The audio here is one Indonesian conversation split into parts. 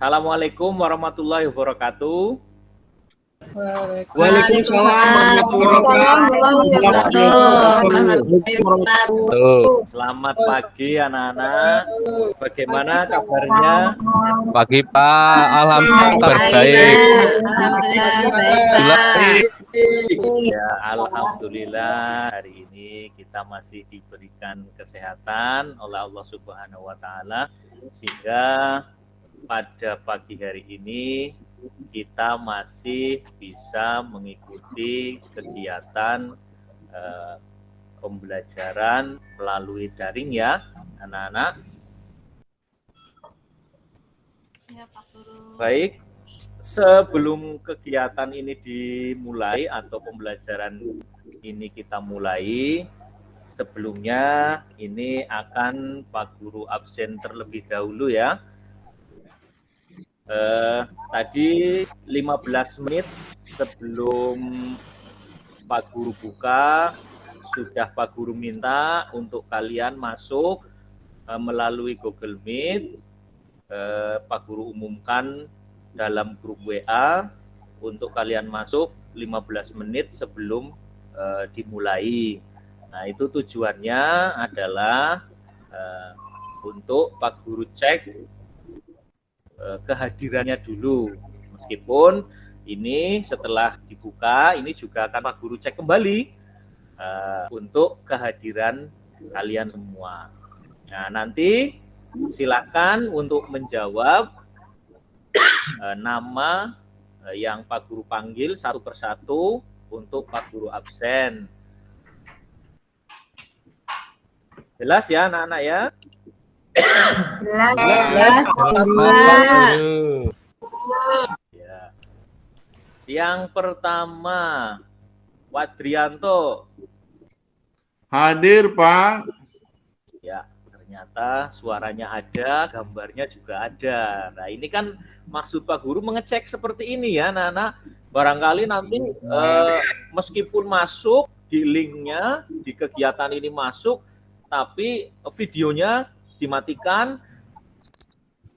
Assalamualaikum warahmatullahi wabarakatuh. Waalaikumsalam warahmatullahi wabarakatuh. Selamat pagi anak-anak. Bagaimana kabarnya? Pagi Pak, alhamdulillah baik. Ya, alhamdulillah hari ini kita masih diberikan kesehatan oleh Allah Subhanahu wa taala sehingga pada pagi hari ini kita masih bisa mengikuti kegiatan pembelajaran melalui daring ya, anak-anak. Ya, Pak Guru. Baik, sebelum kegiatan ini dimulai atau pembelajaran ini kita mulai, sebelumnya ini akan Pak Guru absen terlebih dahulu ya. Tadi 15 menit sebelum Pak Guru buka, sudah Pak Guru minta untuk kalian masuk melalui Google Meet. Pak Guru umumkan dalam grup WA untuk kalian masuk 15 menit sebelum dimulai. Nah, itu tujuannya adalah untuk Pak Guru cek kehadirannya dulu. Meskipun ini setelah dibuka, ini juga akan Pak Guru cek kembali untuk kehadiran kalian semua. Nah, nanti silakan untuk menjawab nama yang Pak Guru panggil satu persatu untuk Pak Guru absen. Jelas ya anak-anak ya? Jelas, Pak. Ya. Yang pertama, Wadrianto. Hadir, Pak. Ya, ternyata suaranya ada, gambarnya juga ada. Nah, ini kan maksud Pak Guru mengecek seperti ini ya, anak-anak. Barangkali nanti meskipun masuk di linknya, di kegiatan ini masuk, tapi videonya dimatikan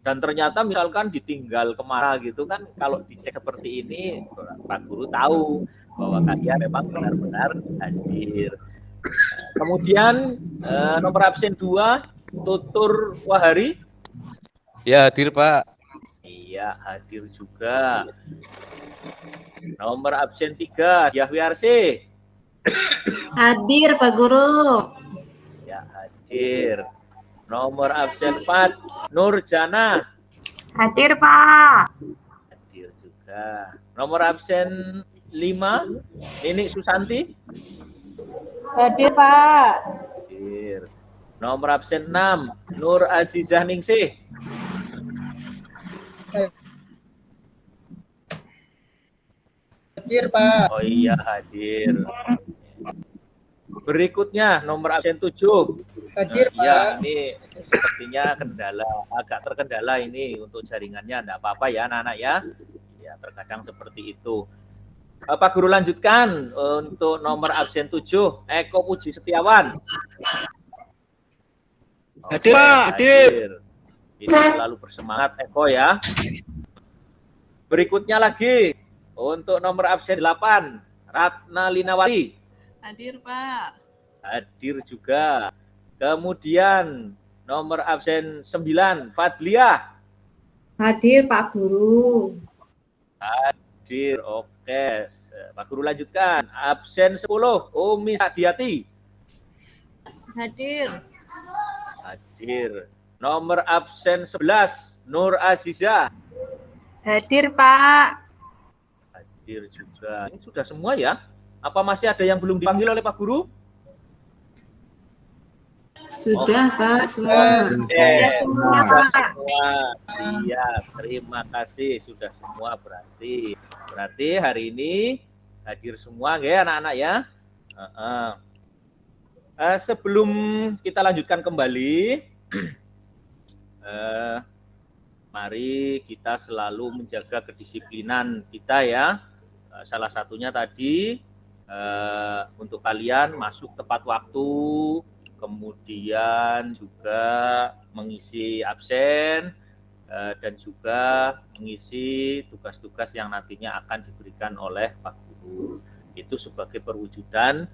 dan ternyata misalkan ditinggal kemana gitu kan, kalau dicek seperti ini Pak Guru tahu bahwa kalian memang benar-benar hadir. Kemudian nomor absen 2 Tutur Wahari. Ya, hadir Pak. Iya, hadir juga. Nomor absen 3 Yahwiarsi. Hadir, Pak Guru. Ya, hadir. Nomor absen 4 Nurjana. Hadir, Pak. Hadir juga. Nomor absen 5 Ninik Susanti. Hadir, Pak. Hadir. Nomor absen 6 Nur Azizah Ningsih. Hadir, Pak. Oh iya, hadir. Berikutnya nomor absen 7. Hadir, Ya, Pak. ini sepertinya agak terkendala ini untuk jaringannya, enggak apa-apa ya anak-anak ya. Ya, terkadang seperti itu. Pak Guru lanjutkan untuk nomor absen 7, Eko Puji Setiawan. Hadir, Pak. Hadir. Ini selalu bersemangat Eko ya. Berikutnya lagi untuk nomor absen 8, Ratna Linawati. Hadir, Pak. Hadir juga. Kemudian nomor absen 9, Fadliah. Hadir, Pak Guru. Hadir, oke. Pak Guru lanjutkan. Absen 10, Umi Sadiati. Hadir. Hadir. Nomor absen 11, Nur Aziza. Hadir, Pak. Hadir juga. Ini sudah semua ya? Apa masih ada yang belum dipanggil oleh Pak Guru? Sudah, Pak, semua. Sudah semua. Iya, terima kasih. Sudah semua berarti. Berarti hari ini hadir semua ya anak-anak ya. Sebelum kita lanjutkan kembali, mari kita selalu menjaga kedisiplinan kita ya. Salah satunya tadi untuk kalian masuk tepat waktu, kemudian juga mengisi absen, dan juga mengisi tugas-tugas yang nantinya akan diberikan oleh Pak Guru. Itu sebagai perwujudan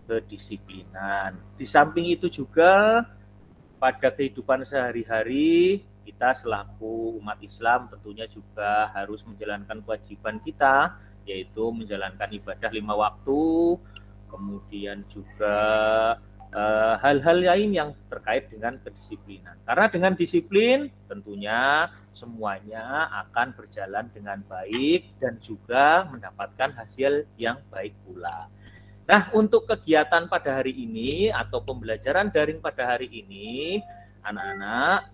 kedisiplinan. Di samping itu juga pada kehidupan sehari-hari kita selaku umat Islam tentunya juga harus menjalankan kewajiban kita, yaitu menjalankan ibadah 5 waktu, kemudian juga hal-hal lain yang terkait dengan kedisiplinan. Karena dengan disiplin tentunya semuanya akan berjalan dengan baik dan juga mendapatkan hasil yang baik pula. Nah, untuk kegiatan pada hari ini atau pembelajaran daring pada hari ini, anak-anak,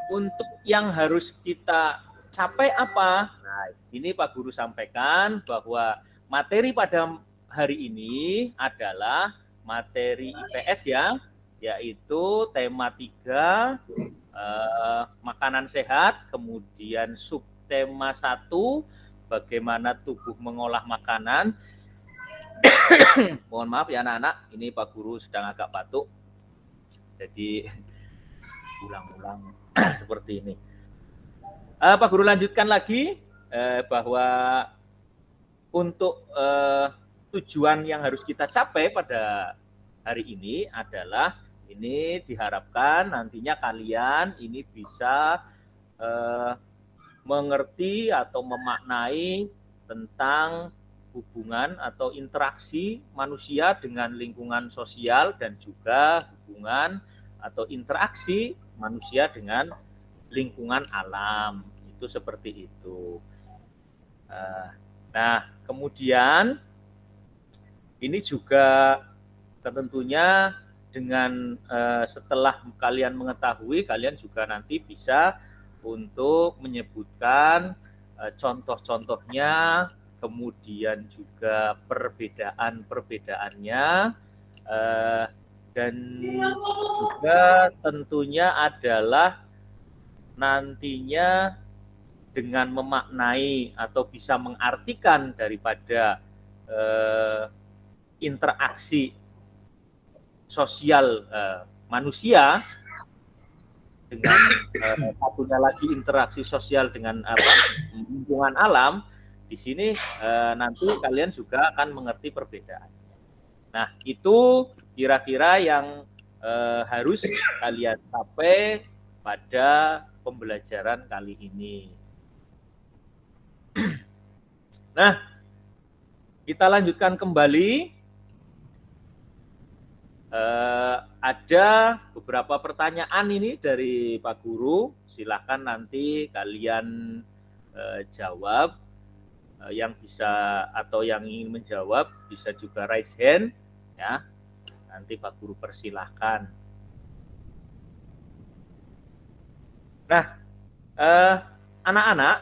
untuk yang harus kita capai apa? Nah, ini Pak Guru sampaikan bahwa materi pada hari ini adalah materi IPS ya, yaitu tema 3 makanan sehat, kemudian subtema 1 bagaimana tubuh mengolah makanan. Mohon maaf ya anak-anak, ini Pak Guru sedang agak batuk, jadi ulang-ulang seperti ini. Pak Guru lanjutkan lagi bahwa untuk tujuan yang harus kita capai pada hari ini adalah ini diharapkan nantinya kalian ini bisa mengerti atau memaknai tentang hubungan atau interaksi manusia dengan lingkungan sosial dan juga hubungan atau interaksi manusia dengan lingkungan alam. Itu seperti itu. Nah, kemudian ini juga tentunya dengan setelah kalian mengetahui, kalian juga nanti bisa untuk menyebutkan contoh-contohnya, kemudian juga perbedaan-perbedaannya, dan juga tentunya adalah nantinya dengan memaknai atau bisa mengartikan daripada interaksi sosial manusia dengan satunya lagi interaksi sosial dengan lingkungan alam. Di sini nanti kalian juga akan mengerti perbedaan. Nah, itu kira-kira yang harus kalian capai pada pembelajaran kali ini. Nah, kita lanjutkan kembali. Ada beberapa pertanyaan ini dari Pak Guru. Silakan nanti kalian jawab. Yang bisa atau yang ingin menjawab bisa juga raise hand ya. Nanti Pak Guru persilahkan. Nah, anak-anak,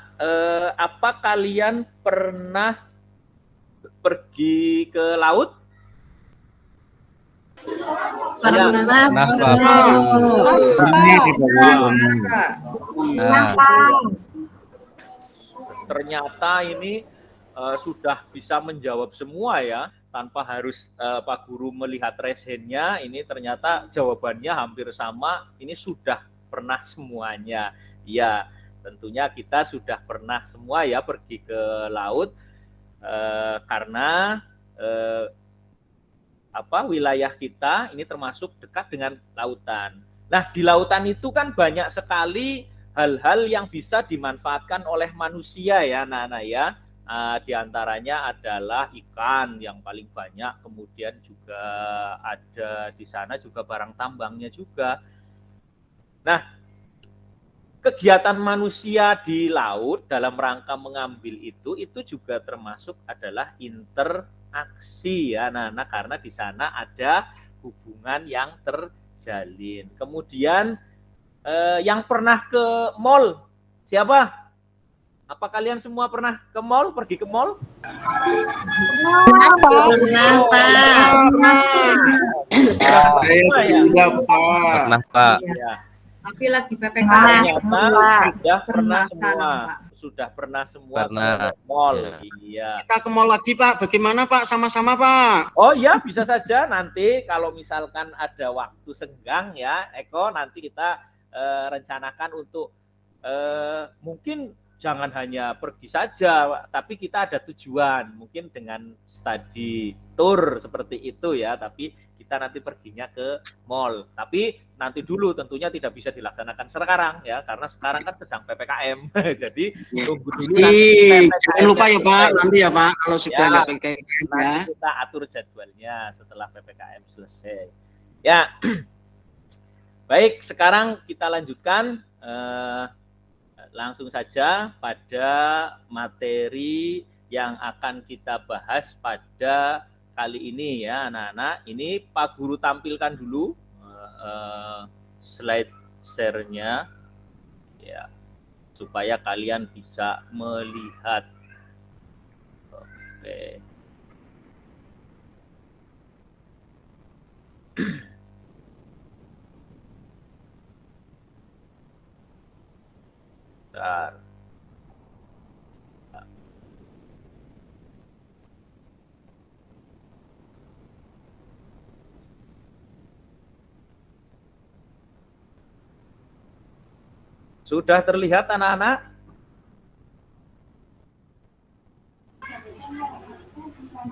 apa kalian pernah pergi ke laut? Pernah. Ternyata ini sudah bisa menjawab semua ya, tanpa harus Pak Guru melihat raise hand-nya. Ini ternyata jawabannya hampir sama. Ini sudah pernah semuanya. Ya, tentunya kita sudah pernah semua ya pergi ke laut karena wilayah kita ini termasuk dekat dengan lautan. Nah, di lautan itu kan banyak sekali hal-hal yang bisa dimanfaatkan oleh manusia ya, anak-anak ya. Di antaranya adalah ikan yang paling banyak, kemudian juga ada di sana juga barang tambangnya juga. Nah, kegiatan manusia di laut dalam rangka mengambil itu juga termasuk adalah interaksi ya, anak-anak, karena di sana ada hubungan yang terjalin. Kemudian yang pernah ke mall, siapa? Apa kalian semua pernah ke mall, pergi ke mall? Pernah, Pernah, Pak. Ya. Tapi lagi PPKM. Ternyata sudah pernah semua. sudah pernah semua Pernah. ke mall. Ya. Iya. Kita ke mall lagi Pak, bagaimana Pak? Sama-sama Pak. Oh iya, bisa saja nanti kalau misalkan ada waktu senggang ya, Eko, nanti kita rencanakan untuk mungkin jangan hanya pergi saja, tapi kita ada tujuan, mungkin dengan study tour seperti itu ya, tapi kita nanti perginya ke mall. Tapi nanti dulu tentunya tidak bisa dilaksanakan sekarang ya, karena sekarang kan sedang PPKM. Jadi tunggu dulu nanti Jangan lupa ya Pak, nanti ya Pak, kalau sudah Ya, nggak PPKM ya. nanti kita atur jadwalnya setelah PPKM selesai. Ya, baik, sekarang kita lanjutkan langsung saja pada materi yang akan kita bahas pada kali ini ya anak-anak. Ini Pak Guru tampilkan dulu slide share-nya ya, supaya kalian bisa melihat. Oke. Bentar. Sudah terlihat anak-anak?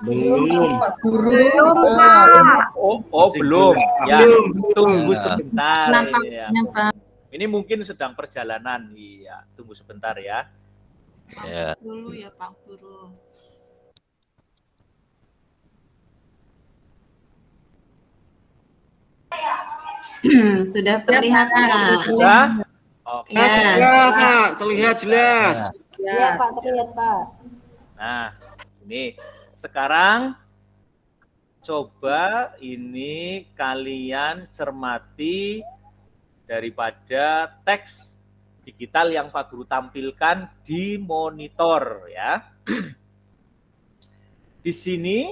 Belum. Belum, Pak. Oh belum. Ya, tunggu Ya. sebentar. Nampaknya Ya. Pak. Ini mungkin sedang perjalanan. Iya, tunggu sebentar ya. Ya. Dulu ya Pak Guru. Sudah terlihat Pak. Sudah? Oke. Ya. Ya Pak, terlihat jelas. Iya, Pak, terlihat, Pak. Nah, ini sekarang coba ini kalian cermati daripada teks digital yang Pak Guru tampilkan di monitor ya. Di sini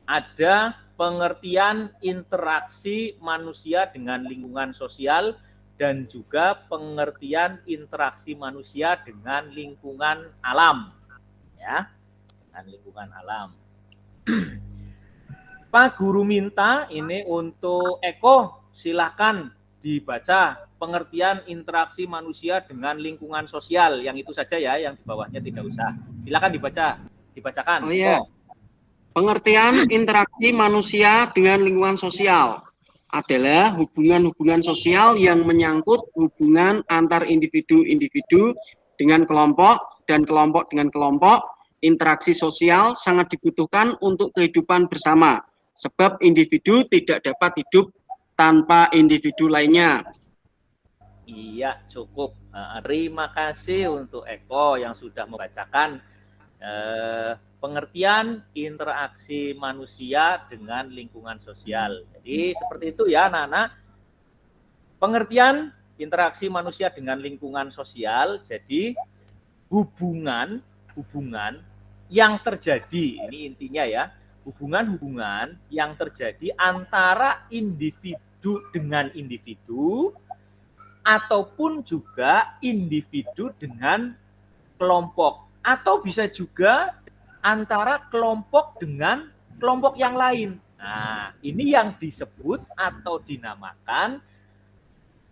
ada pengertian interaksi manusia dengan lingkungan sosial dan juga pengertian interaksi manusia dengan lingkungan alam ya, dengan lingkungan alam. Pak Guru minta ini untuk Eko, silakan dibaca pengertian interaksi manusia dengan lingkungan sosial, yang itu saja ya, yang di bawahnya tidak usah. Silakan dibacakan. Oh iya. Pengertian interaksi manusia dengan lingkungan sosial adalah hubungan-hubungan sosial yang menyangkut hubungan antar individu-individu dengan kelompok dan kelompok dengan kelompok. Interaksi sosial sangat dibutuhkan untuk kehidupan bersama, sebab individu tidak dapat hidup tanpa individu lainnya. Iya, cukup. Terima kasih untuk Eko yang sudah membacakan pengertian interaksi manusia dengan lingkungan sosial. Jadi seperti itu ya anak-anak. Pengertian interaksi manusia dengan lingkungan sosial, jadi hubungan yang terjadi, ini intinya ya, hubungan-hubungan yang terjadi antara individu dengan individu ataupun juga individu dengan kelompok, atau bisa juga antara kelompok dengan kelompok yang lain. Nah, ini yang disebut atau dinamakan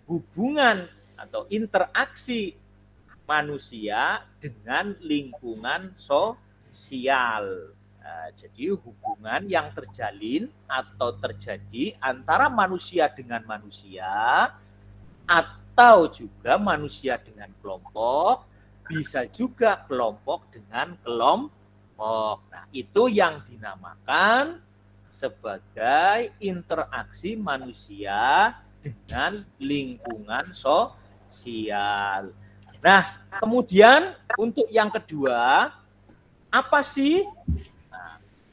hubungan atau interaksi manusia dengan lingkungan sosial. Nah, jadi hubungan yang terjalin atau terjadi antara manusia dengan manusia atau juga manusia dengan kelompok, bisa juga kelompok dengan kelompok. Nah, itu yang dinamakan sebagai interaksi manusia dengan lingkungan sosial. Nah, kemudian untuk yang kedua, apa sih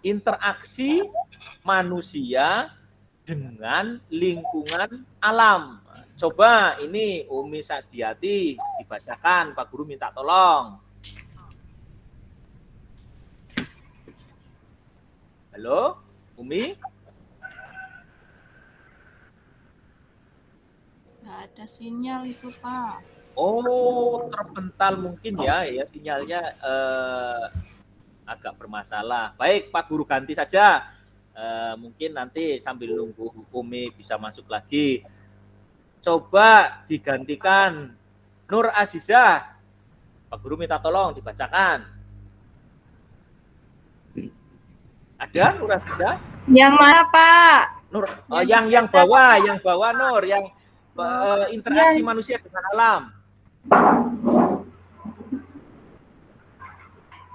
interaksi manusia dengan lingkungan alam? Coba ini Umi Sadiati dibacakan, Pak Guru minta tolong. Halo, Umi? Nggak ada sinyal itu Pak. Oh, terpental mungkin ya sinyalnya agak bermasalah. Baik, Pak Guru ganti saja. Mungkin nanti sambil nunggu Umi bisa masuk lagi. Coba digantikan Nur Azizah. Pak Guru minta tolong dibacakan. Ada Nur Azizah? Yang mana, Pak? Nur, yang bawah Nur, yang interaksi manusia dengan alam.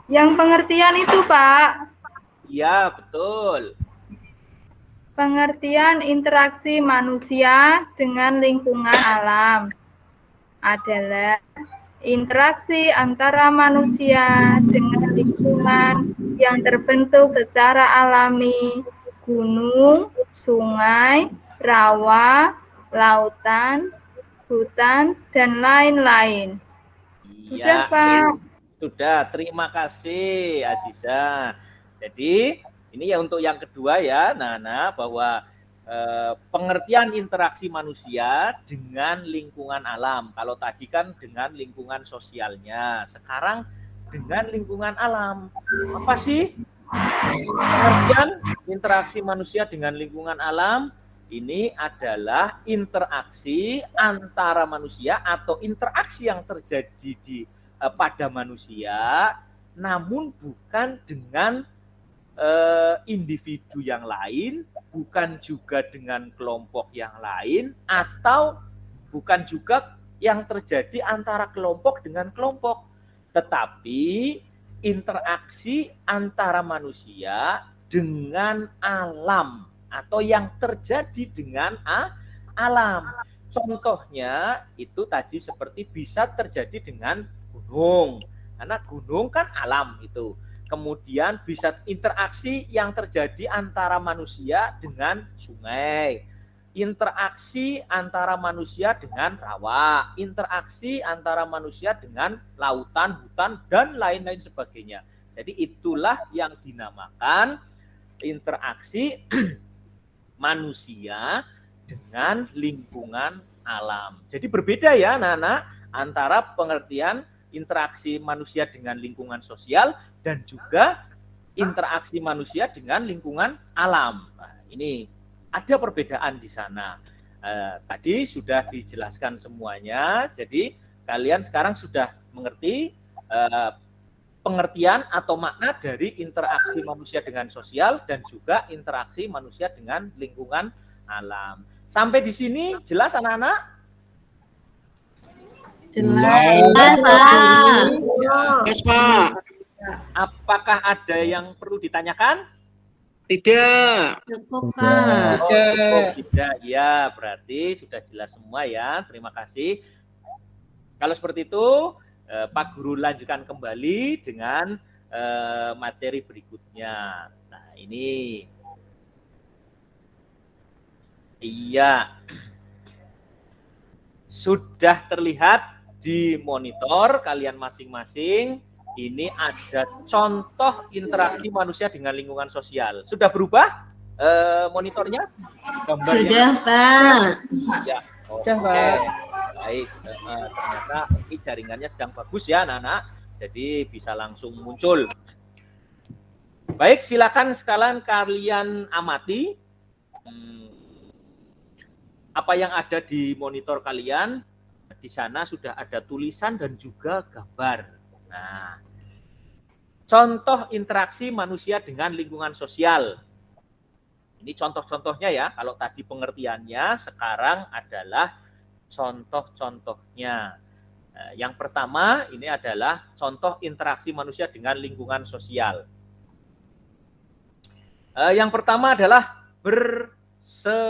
Yang pengertian itu, Pak. Iya, betul. Pengertian interaksi manusia dengan lingkungan alam adalah interaksi antara manusia dengan lingkungan yang terbentuk secara alami, gunung, sungai, rawa, lautan, hutan, dan lain-lain. Sudah, Pak. Sudah, terima kasih Aziza. Jadi ini ya untuk yang kedua ya, Nana, bahwa pengertian interaksi manusia dengan lingkungan alam. Kalau tadi kan dengan lingkungan sosialnya, sekarang dengan lingkungan alam. Apa sih pengertian interaksi manusia dengan lingkungan alam? Ini adalah interaksi antara manusia atau interaksi yang terjadi pada manusia, namun bukan dengan individu yang lain, bukan juga dengan kelompok yang lain, atau bukan juga yang terjadi antara kelompok dengan kelompok, tetapi interaksi antara manusia dengan alam atau yang terjadi dengan alam. Contohnya itu tadi seperti bisa terjadi dengan gunung, karena gunung kan alam itu. Kemudian bisa interaksi yang terjadi antara manusia dengan sungai, interaksi antara manusia dengan rawa, interaksi antara manusia dengan lautan, hutan, dan lain-lain sebagainya. Jadi itulah yang dinamakan interaksi manusia dengan lingkungan alam. Jadi berbeda ya Nana antara pengertian interaksi manusia dengan lingkungan sosial dan juga interaksi manusia dengan lingkungan alam. Nah, ini ada perbedaan di sana. Tadi sudah dijelaskan semuanya, jadi kalian sekarang sudah mengerti pengertian atau makna dari interaksi manusia dengan sosial dan juga interaksi manusia dengan lingkungan alam. Sampai di sini jelas anak-anak? Jelas, Pak. Yes, Pak. Apakah ada yang perlu ditanyakan? Tidak. Cukup, Pak. Cukup tidak. Ya, berarti sudah jelas semua ya. Terima kasih. Kalau seperti itu, Pak Guru lanjutkan kembali dengan materi berikutnya. Nah, ini. Iya. Sudah terlihat di monitor kalian masing-masing. Ini ada contoh interaksi manusia dengan lingkungan sosial. Sudah berubah monitornya? Gambarnya? Sudah, Pak. Ya. Sudah, Pak. Baik, ternyata ini jaringannya sedang bagus ya, anak-anak. Jadi bisa langsung muncul. Baik, silakan sekalian kalian amati apa yang ada di monitor kalian. Di sana sudah ada tulisan dan juga gambar. Nah, contoh interaksi manusia dengan lingkungan sosial. Ini contoh-contohnya ya. Kalau tadi pengertiannya, sekarang adalah contoh-contohnya. Yang pertama ini adalah contoh interaksi manusia dengan lingkungan sosial. Yang pertama adalah bersekolah.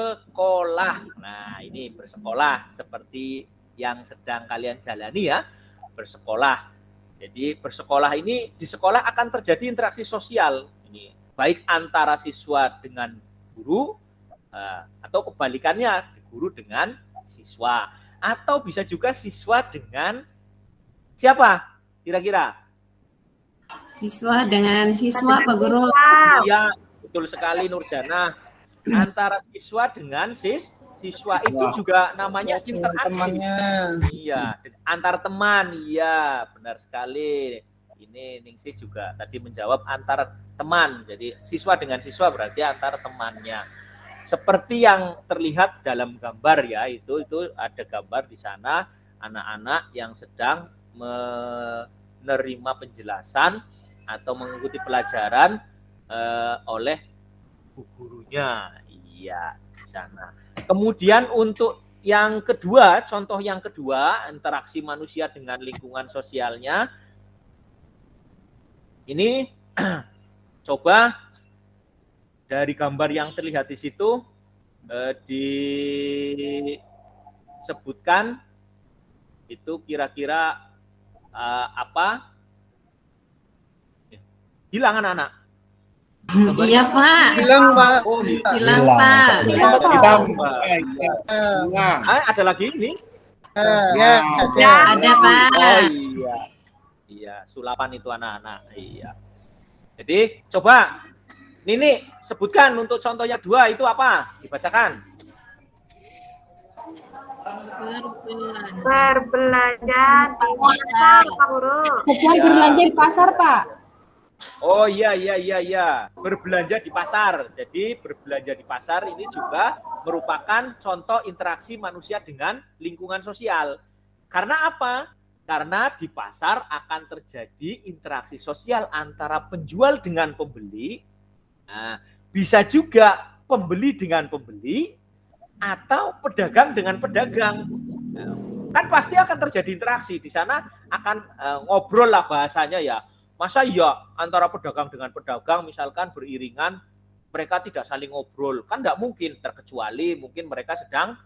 Nah, ini bersekolah seperti yang sedang kalian jalani ya, bersekolah. Jadi bersekolah ini di sekolah akan terjadi interaksi sosial. Ini baik antara siswa dengan guru atau kebalikannya guru dengan siswa, atau bisa juga siswa dengan siapa kira-kira? Siswa dengan siswa, Pak Guru. Iya, betul sekali Nurjana. Antara siswa dengan Siswa itu juga namanya interaksi. Iya, antar teman. Iya, benar sekali. Ini Ningsih juga tadi menjawab antar teman. Jadi siswa dengan siswa berarti antar temannya. Seperti yang terlihat dalam gambar ya, itu ada gambar di sana anak-anak yang sedang menerima penjelasan atau mengikuti pelajaran oleh gurunya. Iya, di sana. Kemudian untuk yang kedua, contoh yang kedua, interaksi manusia dengan lingkungan sosialnya. Ini coba dari gambar yang terlihat di situ disebutkan itu kira-kira apa? Hilang anak-anak. Iya Pak. Hilang Pak. Oh, Hilang Pak. Ada lagi ini? Ada Pak. Oh iya. Iya, sulapan itu anak-anak. Iya. Jadi coba Nini sebutkan untuk contoh yang 2 itu apa? Dibacakan. Berbelanja di pasar, Pak Guru. Bukan berbelanja di pasar, Pak. Oh iya. Berbelanja di pasar. Jadi berbelanja di pasar ini juga merupakan contoh interaksi manusia dengan lingkungan sosial. Karena apa? Karena di pasar akan terjadi interaksi sosial antara penjual dengan pembeli. Nah, bisa juga pembeli dengan pembeli atau pedagang dengan pedagang. Kan pasti akan terjadi interaksi di sana, akan ngobrol lah bahasanya ya. Masa iya antara pedagang dengan pedagang misalkan beriringan mereka tidak saling ngobrol? Kan enggak mungkin, terkecuali mungkin mereka sedang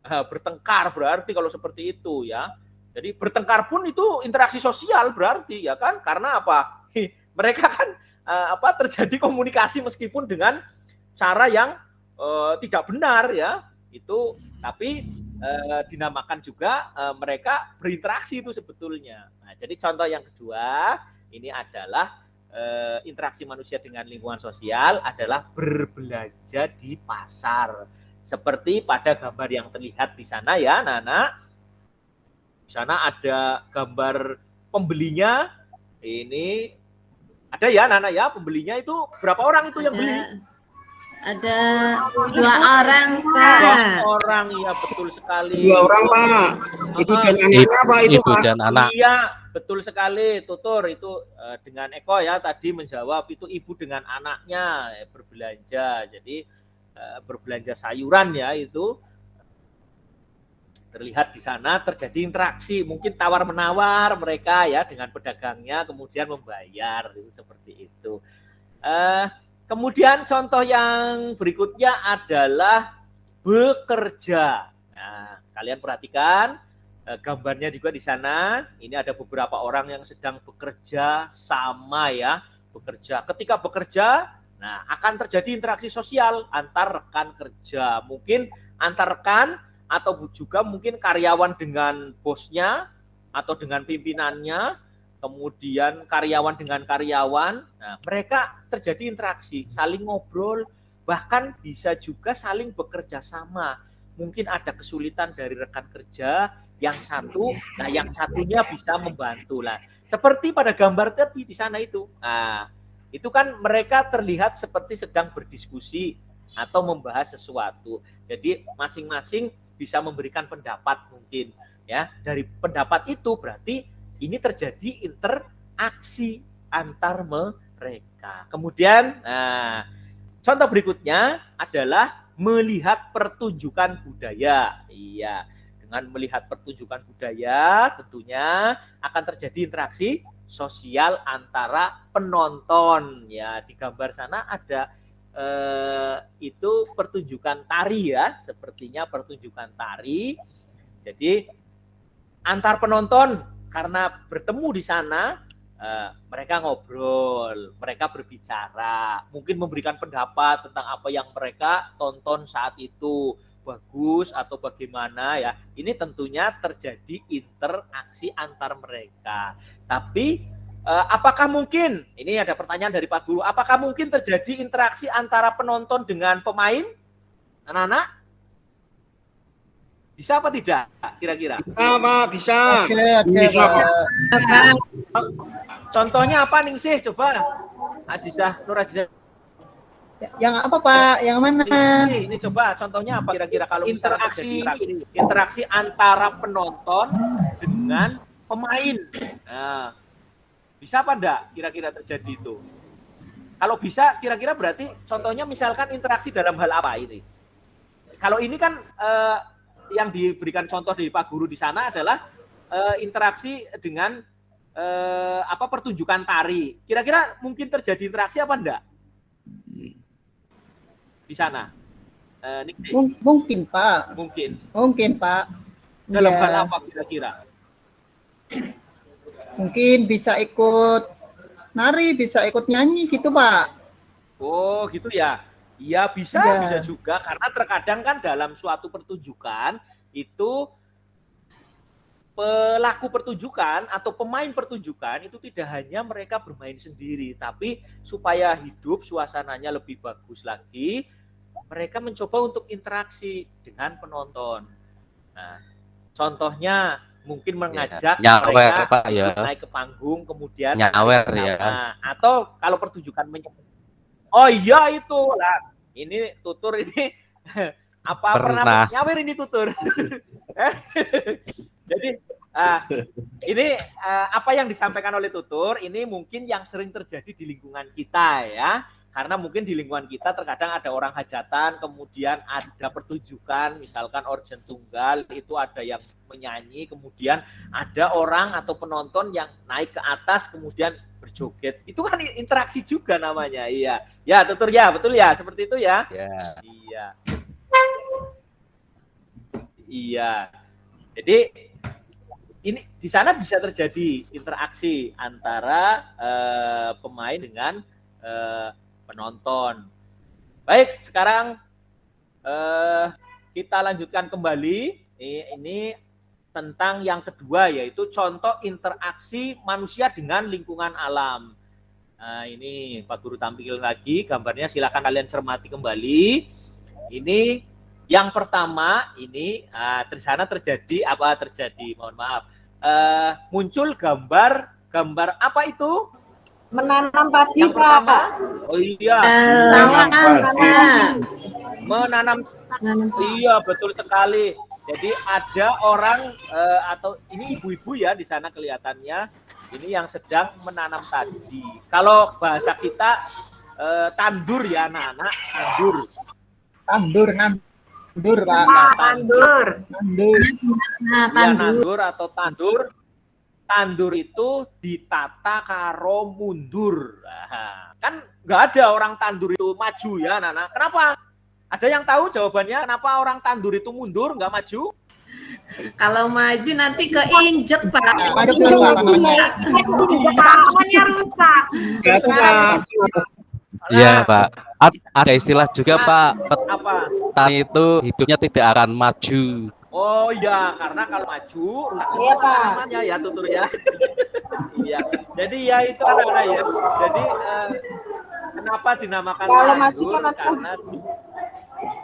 bertengkar, berarti kalau seperti itu ya. Jadi bertengkar pun itu interaksi sosial berarti ya kan? Karena apa? Mereka kan terjadi komunikasi meskipun dengan cara yang tidak benar ya. Itu tapi dinamakan juga mereka berinteraksi itu sebetulnya. Nah, jadi contoh yang kedua ini adalah interaksi manusia dengan lingkungan sosial adalah berbelanja di pasar. Seperti pada gambar yang terlihat di sana ya, anak-anak. Di sana ada gambar pembelinya. Ini ada ya, anak-anak ya, pembelinya itu berapa orang itu yang beli? Ada 2 orang, Pak. 2 orang, ya betul sekali. 2 orang, Pak. Ibu dan anaknya apa itu, Ibu Pak? dan anak. Iya, betul sekali, Tutur. Itu dengan Eko ya tadi menjawab itu ibu dengan anaknya berbelanja. Jadi berbelanja sayuran ya itu. Terlihat di sana terjadi interaksi, mungkin tawar-menawar mereka ya dengan pedagangnya, kemudian membayar, itu seperti itu. Kemudian contoh yang berikutnya adalah bekerja. Nah, kalian perhatikan gambarnya juga di sana. Ini ada beberapa orang yang sedang bekerja sama ya, bekerja. Ketika bekerja, nah akan terjadi interaksi sosial antar rekan kerja, mungkin antar rekan atau juga mungkin karyawan dengan bosnya atau dengan pimpinannya, kemudian karyawan dengan karyawan. Nah, mereka terjadi interaksi, saling ngobrol, bahkan bisa juga saling bekerja sama. Mungkin ada kesulitan dari rekan kerja yang satu, nah yang satunya bisa membantu lah. Seperti pada gambar tadi di sana itu. Nah, itu kan mereka terlihat seperti sedang berdiskusi atau membahas sesuatu. Jadi masing-masing bisa memberikan pendapat mungkin ya. Dari pendapat itu berarti ini terjadi interaksi antar mereka. Kemudian contoh berikutnya adalah melihat pertunjukan budaya. Iya, dengan melihat pertunjukan budaya tentunya akan terjadi interaksi sosial antara penonton ya. Di gambar sana ada itu pertunjukan tari ya, sepertinya pertunjukan tari. Jadi antar penonton karena bertemu di sana, mereka ngobrol, mereka berbicara, mungkin memberikan pendapat tentang apa yang mereka tonton saat itu, bagus atau bagaimana ya. Ini tentunya terjadi interaksi antar mereka. Tapi apakah mungkin, ini ada pertanyaan dari Pak Guru, apakah mungkin terjadi interaksi antara penonton dengan pemain? Anak-anak? Bisa apa tidak kira-kira? Pak, bisa. Bisa, Pak. Pak. Contohnya apa nih sih? Coba Azizah, Nur Azizah. Yang apa Pak? Yang mana? Ini coba contohnya apa kira-kira kalau interaksi antara penonton dengan pemain. Nah, bisa apa enggak kira-kira terjadi itu? Kalau bisa kira-kira berarti contohnya misalkan interaksi dalam hal apa ini? Kalau ini kan yang diberikan contoh dari Pak Guru di sana adalah interaksi dengan pertunjukan tari. Kira-kira mungkin terjadi interaksi apa enggak? Di sana. Mungkin Pak. Mungkin Pak. Dalam hal apa kira-kira? Mungkin bisa ikut nari, bisa ikut nyanyi gitu Pak. Oh gitu ya. Iya bisa juga karena terkadang kan dalam suatu pertunjukan itu pelaku pertunjukan atau pemain pertunjukan itu tidak hanya mereka bermain sendiri, tapi supaya hidup suasananya lebih bagus lagi, mereka mencoba untuk interaksi dengan penonton. Nah, contohnya mungkin mengajak mereka Pak, naik ke panggung, kemudian nyawer ya. Atau kalau pertunjukan oh iya itu lah, ini tutur ini pernah nyawer ini tutur. Jadi ini apa yang disampaikan oleh tutur ini mungkin yang sering terjadi di lingkungan kita ya, karena mungkin di lingkungan kita terkadang ada orang hajatan, kemudian ada pertunjukan, misalkan organ tunggal itu ada yang menyanyi, kemudian ada orang atau penonton yang naik ke atas kemudian berjoget, itu kan interaksi juga namanya. Iya tutur ya, betul ya, seperti itu ya. Iya. Jadi ini di sana bisa terjadi interaksi antara pemain dengan penonton. Baik, sekarang kita lanjutkan kembali. Ini tentang yang kedua, yaitu contoh interaksi manusia dengan lingkungan alam. Nah, ini Pak Guru tampilkan lagi gambarnya, silakan kalian cermati kembali. Ini yang pertama, ini di sana terjadi apa terjadi? Mohon maaf. Muncul gambar apa itu? Menanam padi, yang pertama, oh iya, menanam. Iya, betul sekali. Jadi ada orang atau ini ibu-ibu ya di sana kelihatannya, ini yang sedang menanam padi. Kalau bahasa kita tandur ya anak-anak, tandur Pak. Tandur. Tandur atau tandur. Tandur itu ditata karo mundur. Nah, kan nggak ada orang tandur itu maju ya, Nana. Kenapa? Ada yang tahu jawabannya? Kenapa orang tandur itu mundur, nggak maju? Kalau maju nanti keinjek Pak. Tanamannya rusak. Iya Pak. Ada istilah juga Pak. Apa? Petani itu hidupnya tidak akan maju. Oh iya, karena kalau maju, Iya Pak. namanya ya tutur ya. Iya. Jadi ya itu anak-anak ya. Jadi kenapa dinamakan kalau tandur? maju kan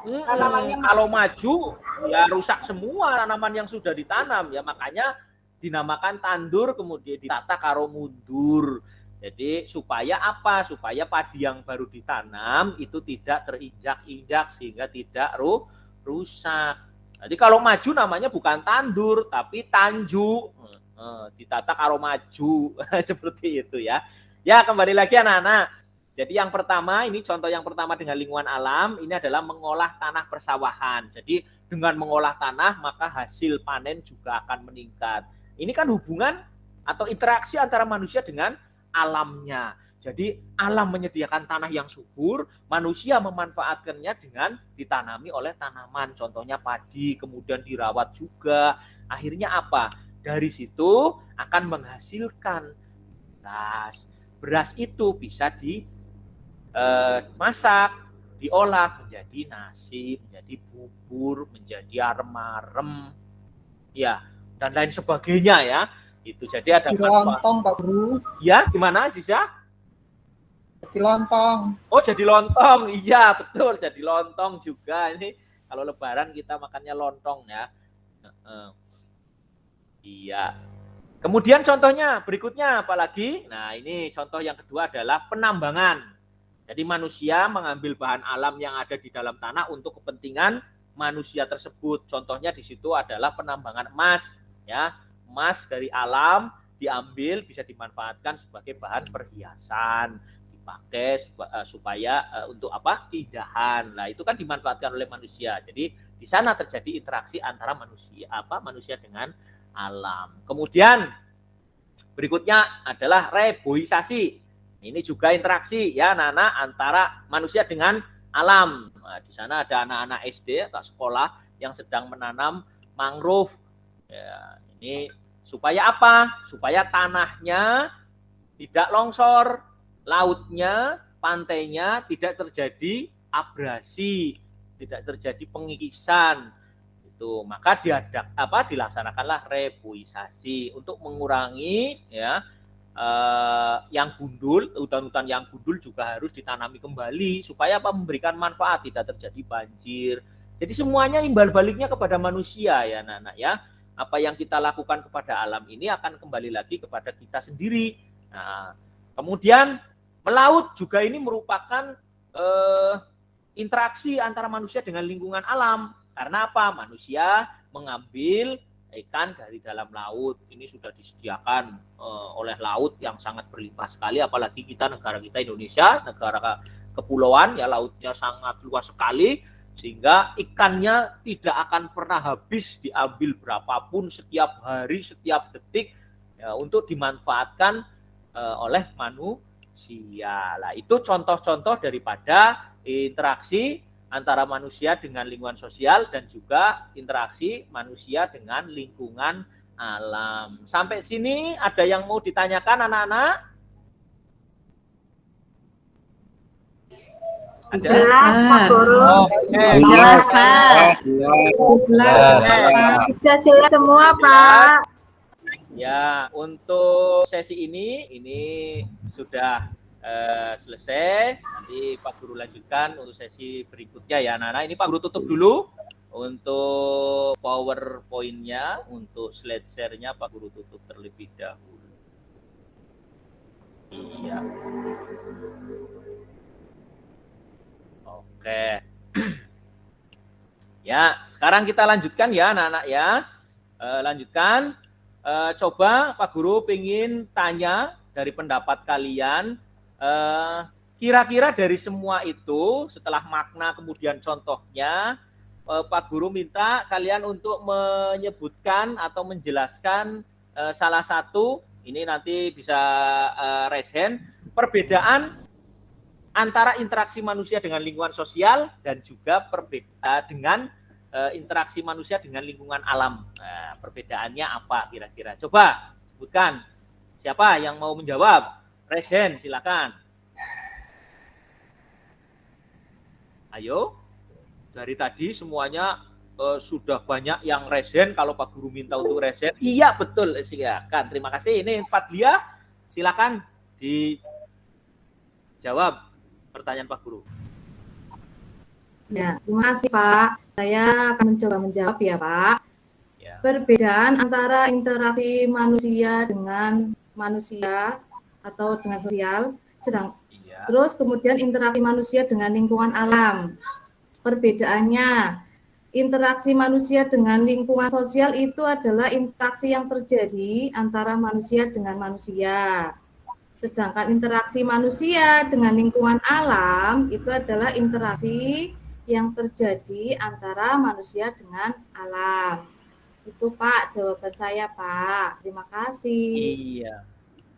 Karena kalau maju ya rusak semua tanaman yang sudah ditanam ya, makanya dinamakan tandur kemudian ditata karo mundur. Jadi supaya apa? Supaya padi yang baru ditanam itu tidak terinjak-injak sehingga tidak rusak. Jadi kalau maju namanya bukan tandur tapi tanju. Ditata karo maju seperti itu ya. Ya, kembali lagi anak-anak. Jadi yang pertama, ini contoh yang pertama dengan lingkungan alam, ini adalah mengolah tanah persawahan. Jadi dengan mengolah tanah maka hasil panen juga akan meningkat. Ini kan hubungan atau interaksi antara manusia dengan alamnya. Jadi alam menyediakan tanah yang subur, manusia memanfaatkannya dengan ditanami oleh tanaman, contohnya padi, kemudian dirawat juga. Akhirnya apa? Dari situ akan menghasilkan beras. Beras itu bisa dimasak, diolah menjadi nasi, menjadi bubur, menjadi arem-arem, ya, dan lain sebagainya ya. Itu jadi ada lontong Pak Guru. Ya, gimana Sisa? Jadi lontong. Oh, jadi lontong. Iya, betul. Jadi lontong juga. Ini kalau lebaran kita makannya lontong ya. Iya. Kemudian contohnya berikutnya apalagi? Nah, ini contoh yang kedua adalah penambangan. Jadi manusia mengambil bahan alam yang ada di dalam tanah untuk kepentingan manusia tersebut. Contohnya di situ adalah penambangan emas, ya. Emas dari alam diambil bisa dimanfaatkan sebagai bahan perhiasan, dipakai supaya untuk apa? Keindahan. Nah, itu kan dimanfaatkan oleh manusia. Jadi di sana terjadi interaksi antara manusia dengan alam. Kemudian berikutnya adalah reboisasi. Ini juga interaksi ya anak-anak antara manusia dengan alam. Nah, di sana ada anak-anak SD atau sekolah yang sedang menanam mangrove. Ya, ini supaya apa? Supaya tanahnya tidak longsor, lautnya, pantainya tidak terjadi abrasi, tidak terjadi pengikisan. Maka dilaksanakanlah reboisasi untuk mengurangi ya yang gundul, hutan-hutan yang gundul juga harus ditanami kembali supaya memberikan manfaat, tidak terjadi banjir. Jadi semuanya imbal baliknya kepada manusia ya anak-anak ya. Apa yang kita lakukan kepada alam ini akan kembali lagi kepada kita sendiri. Nah, kemudian melaut juga ini merupakan interaksi antara manusia dengan lingkungan alam. Karena apa? Manusia mengambil ikan dari dalam laut. Ini sudah disediakan oleh laut yang sangat berlimpah sekali. Apalagi negara kita Indonesia, negara kepulauan, ya lautnya sangat luas sekali. Sehingga ikannya tidak akan pernah habis diambil berapapun setiap hari, setiap detik ya, untuk dimanfaatkan oleh manusia. Nah, itu contoh-contoh daripada interaksi antara manusia dengan lingkungan sosial dan juga interaksi manusia dengan lingkungan alam. Sampai sini ada yang mau ditanyakan anak-anak? Ada? Jelas, Pak Guru. Jelas, Pak. Sudah jelas semua, Pak. Ya, untuk sesi ini sudah selesai. Nanti Pak Guru lanjutkan untuk sesi berikutnya ya anak-anak. Ini Pak Guru tutup dulu untuk PowerPoint-nya, untuk slide share-nya Pak Guru tutup terlebih dahulu. Iya. Oke. Ya, sekarang kita lanjutkan ya anak-anak ya. Lanjutkan. Coba Pak Guru pengen tanya dari pendapat kalian. Kira-kira dari semua itu setelah makna kemudian contohnya Pak Guru minta kalian untuk menyebutkan atau menjelaskan salah satu, ini nanti bisa raise hand, perbedaan antara interaksi manusia dengan lingkungan sosial dan juga dengan interaksi manusia dengan lingkungan alam. Nah, perbedaannya apa kira-kira? Coba sebutkan. Siapa yang mau menjawab? Raise hand, silakan. Ayo, dari tadi semuanya sudah banyak yang raise hand. Kalau Pak Guru minta untuk raise hand, iya betul, silakan. Terima kasih. Ini Fadlia, silakan dijawab pertanyaan Pak Guru. Ya, terima kasih Pak. Saya akan mencoba menjawab ya Pak. Ya. Perbedaan antara interaksi manusia dengan manusia atau dengan sosial, terus kemudian interaksi manusia dengan lingkungan alam. Perbedaannya, interaksi manusia dengan lingkungan sosial itu adalah interaksi yang terjadi antara manusia dengan manusia. Sedangkan interaksi manusia dengan lingkungan alam itu adalah interaksi yang terjadi antara manusia dengan alam. Itu Pak, jawaban saya Pak. Terima kasih. Iya.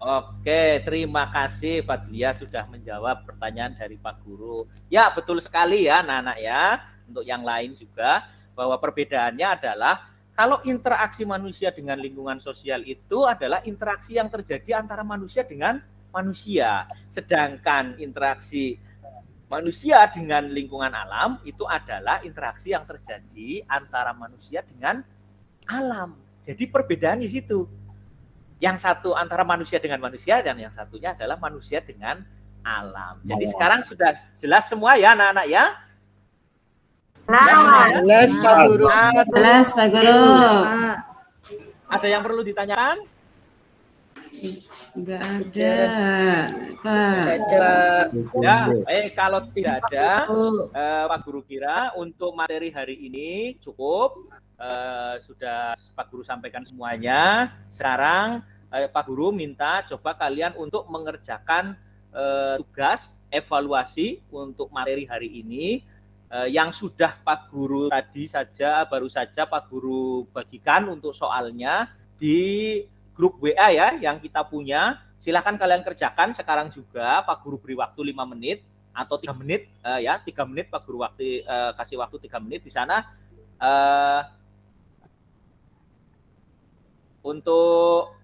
Oke, terima kasih Fadlia sudah menjawab pertanyaan dari Pak Guru. Ya, betul sekali ya anak-anak ya. Untuk yang lain juga, bahwa perbedaannya adalah kalau interaksi manusia dengan lingkungan sosial itu adalah interaksi yang terjadi antara manusia dengan manusia. Sedangkan interaksi manusia dengan lingkungan alam itu adalah interaksi yang terjadi antara manusia dengan alam. Jadi perbedaan di situ. Yang satu antara manusia dengan manusia dan yang satunya adalah manusia dengan alam. Jadi sekarang sudah jelas semua ya anak-anak ya? Les Pak Guru. Jelas Pak Guru. Pak. Ada yang perlu ditanyakan? Enggak ada, Pak. Ada. Ya, kalau tidak ada, Oh, Pak Guru kira untuk materi hari ini cukup. Sudah Pak Guru sampaikan semuanya. Sekarang Pak Guru minta coba kalian untuk mengerjakan tugas evaluasi untuk materi hari ini yang sudah Pak Guru baru saja Pak Guru bagikan untuk soalnya di grup WA ya yang kita punya. Silakan kalian kerjakan sekarang juga. Pak Guru beri waktu 5 menit atau 3 menit 3 menit Pak Guru kasih waktu 3 menit di sana. Untuk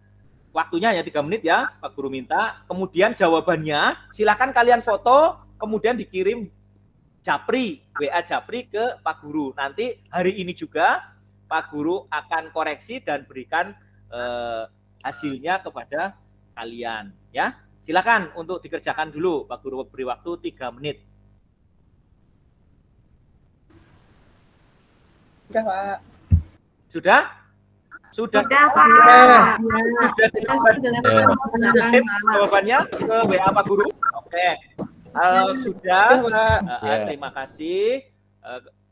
waktunya hanya 3 menit ya, Pak Guru minta. Kemudian jawabannya silakan kalian foto, kemudian dikirim Japri, WA Japri ke Pak Guru. Nanti hari ini juga Pak Guru akan koreksi dan berikan hasilnya kepada kalian. Ya, silakan untuk dikerjakan dulu. Pak Guru beri waktu 3 menit. Sudah, Pak. Sudah? Sudah Pak. jawabannya ke WA Pak Guru. Oke. Sudah. Terima kasih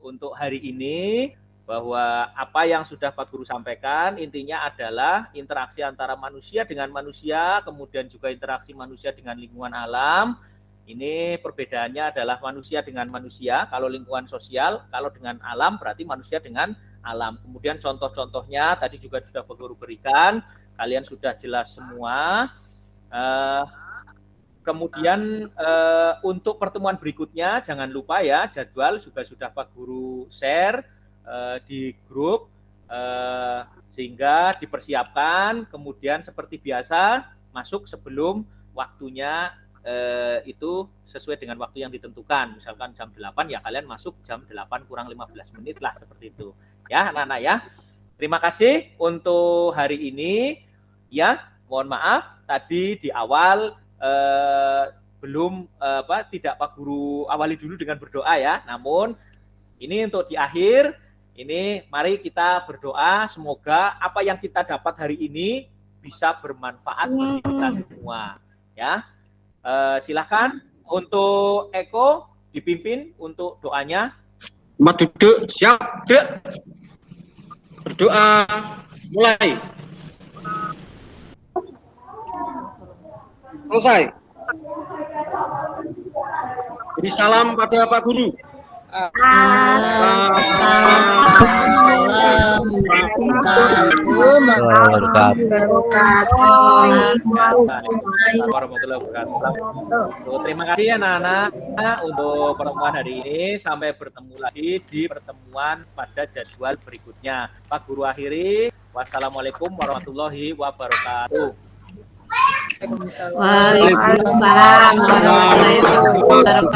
untuk hari ini bahwa apa yang sudah Pak Guru sampaikan intinya adalah interaksi antara manusia dengan manusia, kemudian juga interaksi manusia dengan lingkungan alam. Ini perbedaannya adalah manusia dengan manusia, kalau lingkungan sosial, kalau dengan alam berarti manusia dengan alam. Kemudian contoh-contohnya tadi juga sudah Pak Guru berikan, kalian sudah jelas semua. Kemudian untuk pertemuan berikutnya jangan lupa ya, jadwal juga sudah Pak Guru share di grup sehingga dipersiapkan. Kemudian seperti biasa masuk sebelum waktunya itu sesuai dengan waktu yang ditentukan. Misalkan jam 8 ya kalian masuk jam 8 kurang 15 menit lah, seperti itu. Ya anak-anak ya. Terima kasih untuk hari ini. Ya, mohon maaf tadi di awal belum tidak Pak Guru awali dulu dengan berdoa ya. Namun ini untuk di akhir ini mari kita berdoa semoga apa yang kita dapat hari ini bisa bermanfaat bagi kita semua. Ya. Silakan untuk Eko dipimpin untuk doanya. Mat duduk, siap, dek. Berdoa, mulai. Selesai. Beri salam pada Pak Guru. Terima kasih anak-anak untuk pertemuan hari ini. Sampai bertemu lagi di pertemuan pada jadwal berikutnya. Pak Guru akhiri. Wassalamualaikum warahmatullahi wabarakatuh. Waalaikumsalam warahmatullahi wabarakatuh.